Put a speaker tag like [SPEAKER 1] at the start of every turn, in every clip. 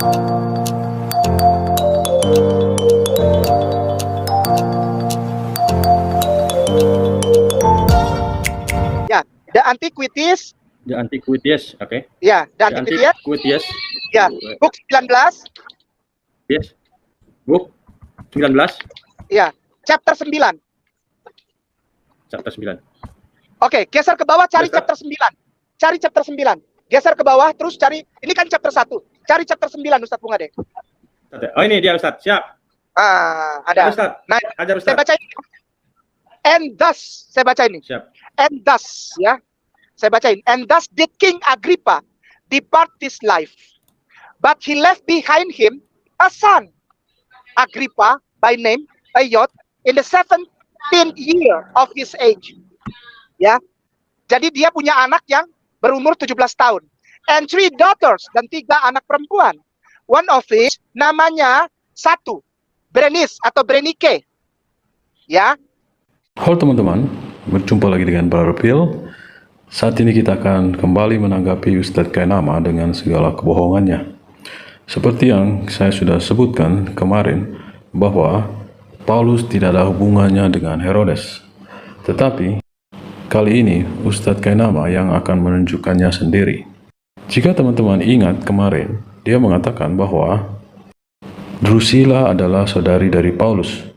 [SPEAKER 1] Ya, The Antiquities.
[SPEAKER 2] The Antiquities, oke. Okay.
[SPEAKER 1] Ya, The Antiquities. Ya, book 19.
[SPEAKER 2] Yes. Book 19.
[SPEAKER 1] Ya, chapter 9.
[SPEAKER 2] Chapter 9.
[SPEAKER 1] Oke, geser ke bawah cari chapter 9. Cari chapter 9. Geser ke bawah terus cari, ini kan chapter 1. Cari chapter 9 Ustadz Bung Ade.
[SPEAKER 2] Oh ini dia Ustadz, siap.
[SPEAKER 1] Ada.
[SPEAKER 2] Ustadz.
[SPEAKER 1] Nah,
[SPEAKER 2] Ajar Ustadz.
[SPEAKER 1] saya baca ini. And thus, saya baca ini.
[SPEAKER 2] Siap.
[SPEAKER 1] And thus, ya. Saya bacain. And thus did King Agrippa depart this life. But he left behind him a son, Agrippa by name, a youth, in the 17th year of his age. Ya. Jadi dia punya anak yang berumur 17 tahun. And 3 daughters, dan 3 anak perempuan. One of which namanya satu, Berenice atau Berenike. Ya.
[SPEAKER 3] Halo teman-teman, berjumpa lagi dengan Brother Phil. Saat ini kita akan kembali menanggapi Ustadz Kainama dengan segala kebohongannya. Seperti yang saya sudah sebutkan kemarin, bahwa Paulus tidak ada hubungannya dengan Herodes. Tetapi, kali ini Ustadz Kainama yang akan menunjukkannya sendiri. Jika teman-teman ingat kemarin, dia mengatakan bahwa Drusilla adalah saudari dari Paulus.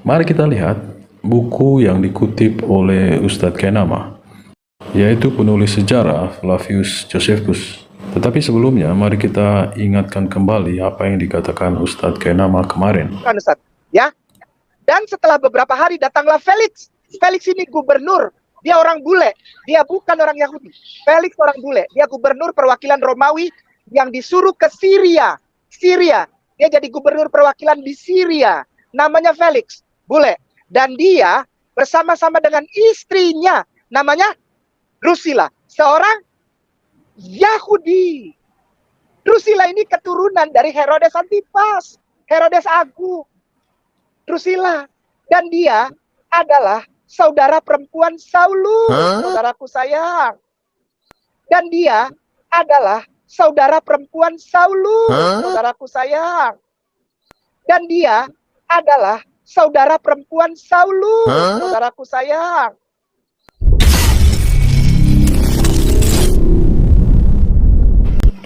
[SPEAKER 3] Mari kita lihat buku yang dikutip oleh Ustadz Kainama, yaitu penulis sejarah Flavius Josephus. Tetapi sebelumnya, mari kita ingatkan kembali apa yang dikatakan Ustadz Kainama kemarin.
[SPEAKER 1] Ustadz, ya. Dan setelah beberapa hari datanglah Felix. Felix ini gubernur. Dia orang bule. Dia bukan orang Yahudi. Felix orang bule. Dia gubernur perwakilan Romawi yang disuruh ke Syria. Syria. Dia jadi gubernur perwakilan di Syria. Namanya Felix. Bule. Dan dia bersama-sama dengan istrinya. Namanya Drusilla. Seorang Yahudi. Drusilla ini keturunan dari Herodes Antipas. Herodes Agung. Drusilla. Dan dia adalah saudara perempuan Saulus, saudaraku sayang. Dan dia adalah saudara perempuan Saulus, saudaraku sayang. Dan dia adalah saudara perempuan Saulus, saudaraku sayang.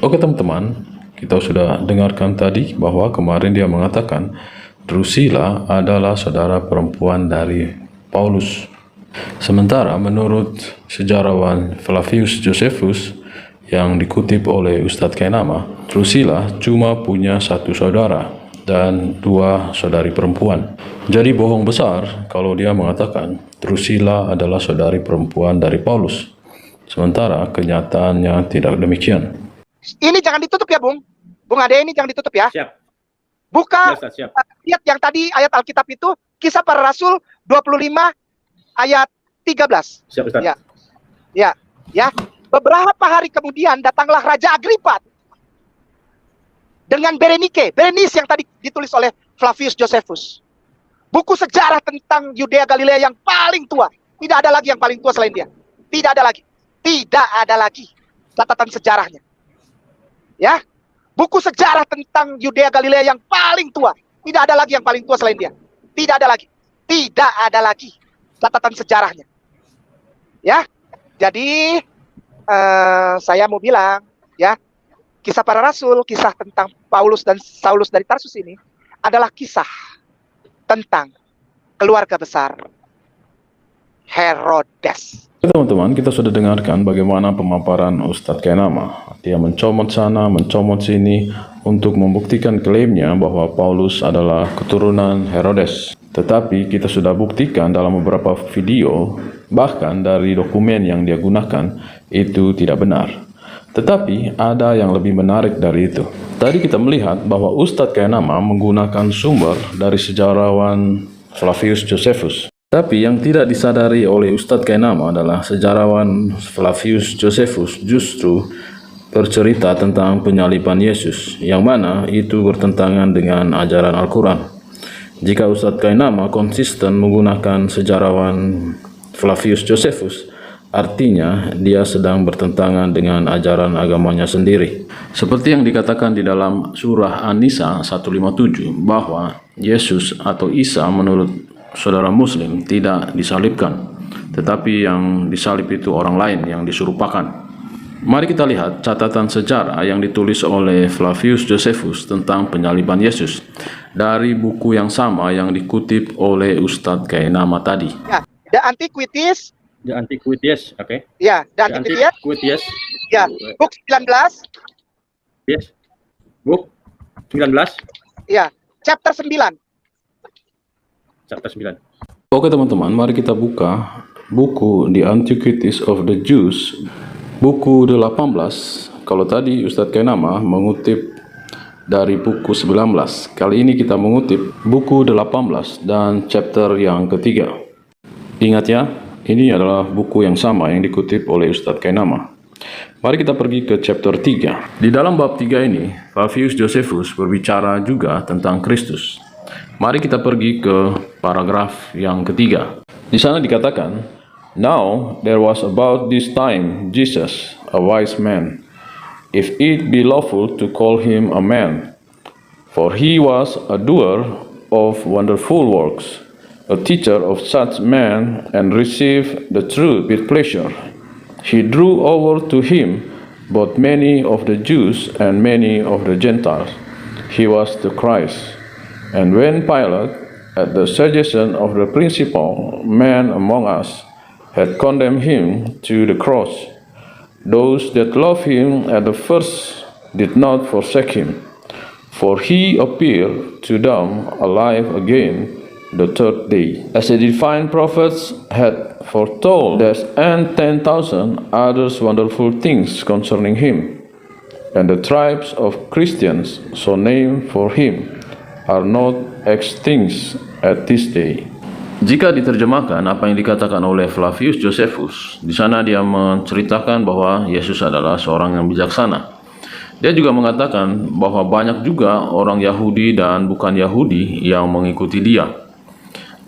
[SPEAKER 3] Oke teman-teman, kita sudah dengarkan tadi bahwa kemarin dia mengatakan Drusilla adalah saudara perempuan dari Paulus. Sementara menurut sejarawan Flavius Josephus yang dikutip oleh Ustadz Kainama, Drusilla cuma punya 1 saudara dan 2 saudari perempuan. Jadi bohong besar kalau dia mengatakan Drusilla adalah saudari perempuan dari Paulus. Sementara kenyataannya tidak demikian.
[SPEAKER 1] Ini jangan ditutup ya, Bung. Bung Ade, ini jangan ditutup ya.
[SPEAKER 2] Siap.
[SPEAKER 1] Buka
[SPEAKER 2] siap.
[SPEAKER 1] Lihat yang tadi ayat Alkitab itu, Kisah Para Rasul 25 ayat 13.
[SPEAKER 2] Siap, Ustaz.
[SPEAKER 1] Ya. Beberapa hari kemudian datanglah Raja Agrippa dengan Berenike, Berenice yang tadi ditulis oleh Flavius Josephus. Buku sejarah tentang Yudea Galilea yang paling tua. Tidak ada lagi yang paling tua selain dia. Tidak ada lagi. Tidak ada lagi catatan sejarahnya. Ya. Buku sejarah tentang Yudea Galilea yang paling tua. Tidak ada lagi yang paling tua selain dia. Tidak ada lagi. Tidak ada lagi catatan sejarahnya. Ya. Jadi saya mau bilang, ya, Kisah Para Rasul, kisah tentang Paulus dan Saulus dari Tarsus ini adalah kisah tentang keluarga besar Herodes.
[SPEAKER 3] Teman-teman, kita sudah dengarkan bagaimana pemaparan Ustadz Kainama. Dia mencomot sana, mencomot sini untuk membuktikan klaimnya bahwa Paulus adalah keturunan Herodes. Tetapi kita sudah buktikan dalam beberapa video, bahkan dari dokumen yang dia gunakan, itu tidak benar. Tetapi ada yang lebih menarik dari itu. Tadi kita melihat bahwa Ustadz Kainama menggunakan sumber dari sejarawan Flavius Josephus. Tapi yang tidak disadari oleh Ustadz Kainama adalah sejarawan Flavius Josephus justru bercerita tentang penyaliban Yesus, yang mana itu bertentangan dengan ajaran Al-Quran. Jika Ustadz Kainama konsisten menggunakan sejarawan Flavius Josephus, Artinya, dia sedang bertentangan dengan ajaran agamanya sendiri. Seperti yang dikatakan di dalam surah An-Nisa 157 bahwa Yesus atau Isa menurut saudara Muslim tidak disalibkan, tetapi yang disalib itu orang lain yang diserupakan. Mari kita lihat catatan sejarah yang ditulis oleh Flavius Josephus tentang penyaliban Yesus dari buku yang sama yang dikutip oleh Ustadz Kainama tadi.
[SPEAKER 1] Ya, The Antiquities.
[SPEAKER 2] The Antiquities, oke.
[SPEAKER 1] Ya, The
[SPEAKER 2] The
[SPEAKER 1] Antiquities.
[SPEAKER 2] Antiquities.
[SPEAKER 1] Ya, book 19.
[SPEAKER 2] Yes. Book 19,
[SPEAKER 1] Ya, chapter 9.
[SPEAKER 2] chapter 9.
[SPEAKER 3] Oke teman-teman, mari kita buka buku The Antiquities of the Jews, buku 18. Kalau tadi Ustadz Kainama mengutip dari buku 19, kali ini kita mengutip buku 18 dan chapter yang ketiga. Ingat ya, ini adalah buku yang sama yang dikutip oleh Ustadz Kainama. Mari kita pergi ke chapter 3. Di dalam bab 3 ini, Flavius Josephus berbicara juga tentang Kristus. Mari kita pergi ke paragraf yang ketiga. Di sana dikatakan, "Now there was about this time Jesus, a wise man, if it be lawful to call him a man, for he was a doer of wonderful works, a teacher of such men, and received the truth with pleasure. He drew over to him both many of the Jews and many of the Gentiles. He was the Christ. And when Pilate, at the suggestion of the principal men among us, had condemned him to the cross, those that loved him at the first did not forsake him, for he appeared to them alive again the third day, as the divine prophets had foretold, and 10,000 others wonderful things concerning him. And the tribes of Christians, so named for him, are not extinct at this day." Jika diterjemahkan apa yang dikatakan oleh Flavius Josephus, di sana dia menceritakan bahwa Yesus adalah seorang yang bijaksana. Dia juga mengatakan bahwa banyak juga orang Yahudi dan bukan Yahudi yang mengikuti dia.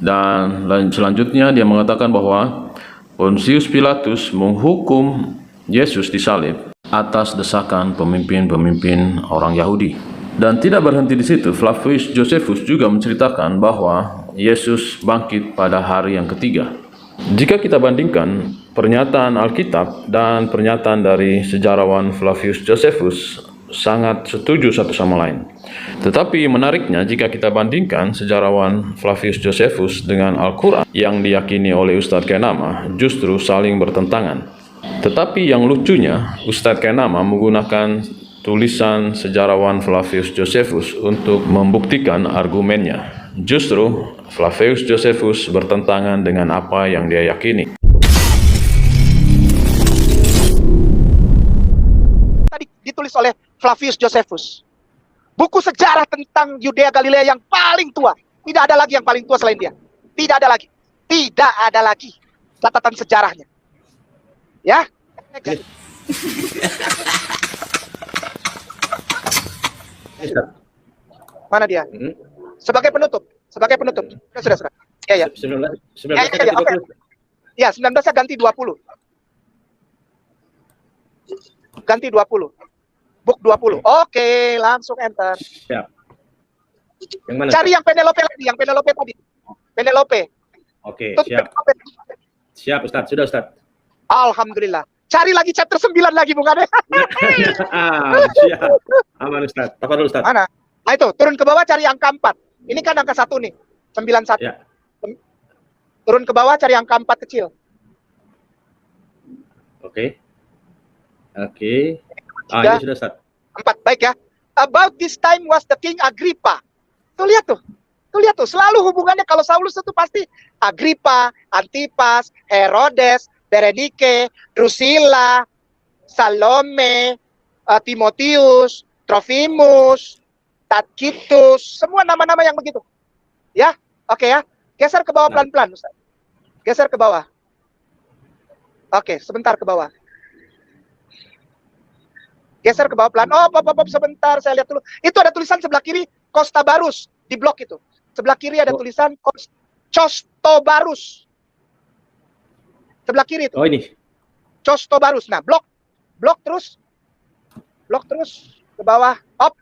[SPEAKER 3] Dan selanjutnya dia mengatakan bahwa Pontius Pilatus menghukum Yesus disalib atas desakan pemimpin-pemimpin orang Yahudi. Dan tidak berhenti di situ, Flavius Josephus juga menceritakan bahwa Yesus bangkit pada hari yang ketiga. Jika kita bandingkan pernyataan Alkitab dan pernyataan dari sejarawan Flavius Josephus, sangat setuju satu sama lain. Tetapi menariknya jika kita bandingkan sejarawan Flavius Josephus dengan Al-Quran yang diyakini oleh Ustadz Kainama justru saling bertentangan. Tetapi yang lucunya, Ustadz Kainama menggunakan tulisan sejarawan Flavius Josephus untuk membuktikan argumennya. Justru Flavius Josephus bertentangan dengan apa yang dia yakini.
[SPEAKER 1] Tadi ditulis oleh Flavius Josephus. Buku sejarah tentang Yudea Galilea yang paling tua. Tidak ada lagi yang paling tua selain dia. Tidak ada lagi. Tidak ada lagi catatan sejarahnya. Ya. Mana dia? Sebagai penutup. Sebagai penutup. Sudah. Ya.
[SPEAKER 2] 19
[SPEAKER 1] Ya, oke. Ya, 19-nya ganti 20. Ganti 20. Book 20. Oke, langsung enter.
[SPEAKER 2] Siap. Yang mana?
[SPEAKER 1] Cari yang Penelope lagi, yang Penelope tadi. Penelope.
[SPEAKER 2] Oke,
[SPEAKER 1] Tutup
[SPEAKER 2] siap.
[SPEAKER 1] Penelope.
[SPEAKER 2] Siap, Ustaz. Sudah, Ustaz.
[SPEAKER 1] Alhamdulillah. Cari lagi chapter 9 lagi, Bung Ade.
[SPEAKER 2] Siap. Aman, Ustaz. Tafadhol, Ustaz.
[SPEAKER 1] Mana? Nah itu, turun ke bawah cari angka 4. Ini kan angka 1 nih. 91.
[SPEAKER 2] Ya.
[SPEAKER 1] Turun ke bawah cari angka 4 kecil.
[SPEAKER 2] Oke. Ini sudah, Ustaz.
[SPEAKER 1] 4, baik ya. About this time was the King Agrippa. Tuh lihat tuh. Selalu hubungannya kalau Saulus itu pasti Agrippa, Antipas, Herodes, Berenike, Drusilla, Salome, Timotius, Trofimus, Tacitus, semua nama-nama yang begitu. Ya, oke ya. Geser ke bawah pelan-pelan, Ustaz. Geser ke bawah. Oke, sebentar ke bawah. Geser ke bawah pelan. Oh, sebentar, saya lihat dulu. Itu ada tulisan sebelah kiri Costobarus di blok itu. Sebelah kiri ada tulisan Costobarus. Sebelah kiri itu.
[SPEAKER 2] Oh, ini.
[SPEAKER 1] Costobarus. Nah, blok terus ke bawah.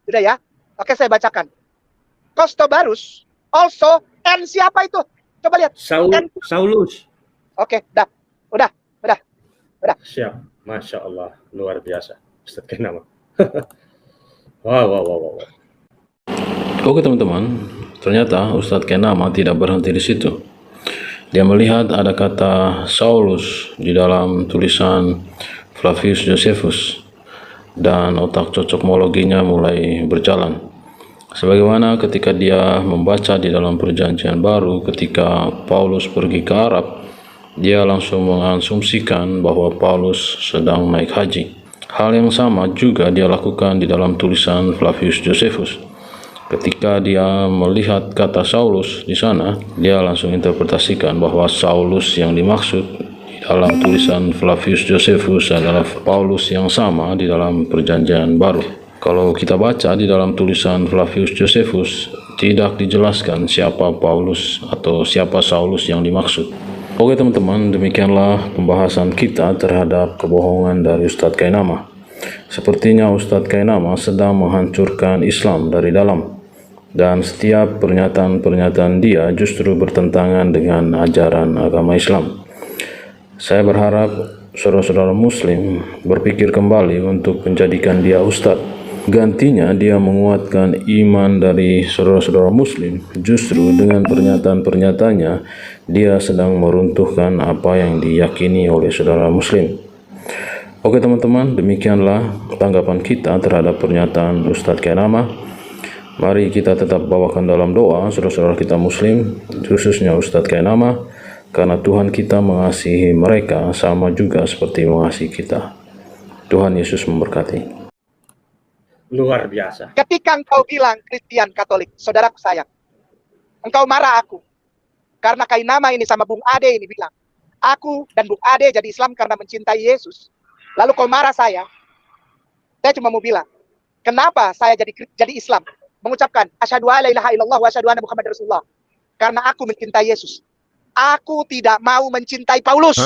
[SPEAKER 1] Udah ya. Oke, saya bacakan. Costobarus also, and siapa itu? Coba lihat.
[SPEAKER 2] Saulus.
[SPEAKER 1] Oke, udah.
[SPEAKER 2] Siap. Masya Allah, luar biasa. Ustadz Kainama. Wow.
[SPEAKER 3] Oke teman-teman, ternyata Ustadz Kainama tidak berhenti di situ. Dia melihat ada kata Saulus di dalam tulisan Flavius Josephus, dan otak cocokmologinya mulai berjalan. Sebagaimana ketika dia membaca di dalam Perjanjian Baru, ketika Paulus pergi ke Arab, dia langsung mengasumsikan bahwa Paulus sedang naik haji. Hal yang sama juga dia lakukan di dalam tulisan Flavius Josephus. Ketika dia melihat kata Saulus di sana, dia langsung interpretasikan bahwa Saulus yang dimaksud di dalam tulisan Flavius Josephus adalah Paulus yang sama di dalam Perjanjian Baru. Kalau kita baca di dalam tulisan Flavius Josephus, tidak dijelaskan siapa Paulus atau siapa Saulus yang dimaksud. Oke teman-teman, demikianlah pembahasan kita terhadap kebohongan dari Ustadz Kainama. Sepertinya Ustadz Kainama sedang menghancurkan Islam dari dalam, dan setiap pernyataan-pernyataan dia justru bertentangan dengan ajaran agama Islam. Saya berharap saudara-saudara Muslim berpikir kembali untuk menjadikan dia Ustadz. Gantinya dia menguatkan iman dari saudara-saudara Muslim. Justru dengan pernyataan-pernyataannya, dia sedang meruntuhkan apa yang diyakini oleh saudara Muslim. Oke teman-teman, demikianlah tanggapan kita terhadap pernyataan Ustadz Kainama. Mari kita tetap bawakan dalam doa saudara-saudara kita Muslim, khususnya Ustadz Kainama, karena Tuhan kita mengasihi mereka sama juga seperti mengasihi kita. Tuhan Yesus memberkati.
[SPEAKER 2] Luar biasa.
[SPEAKER 1] Ketika engkau bilang Kristen Katolik, saudaraku sayang, engkau marah aku. Karena Kainama ini sama Bung Ade ini bilang, aku dan Bung Ade jadi Islam karena mencintai Yesus. Lalu kau marah saya cuma mau bilang, kenapa saya jadi Islam? Mengucapkan, asyhadu alla ilaha illallah wa asyhadu anna Muhammad Rasulullah. Karena aku mencintai Yesus. Aku tidak mau mencintai Paulus.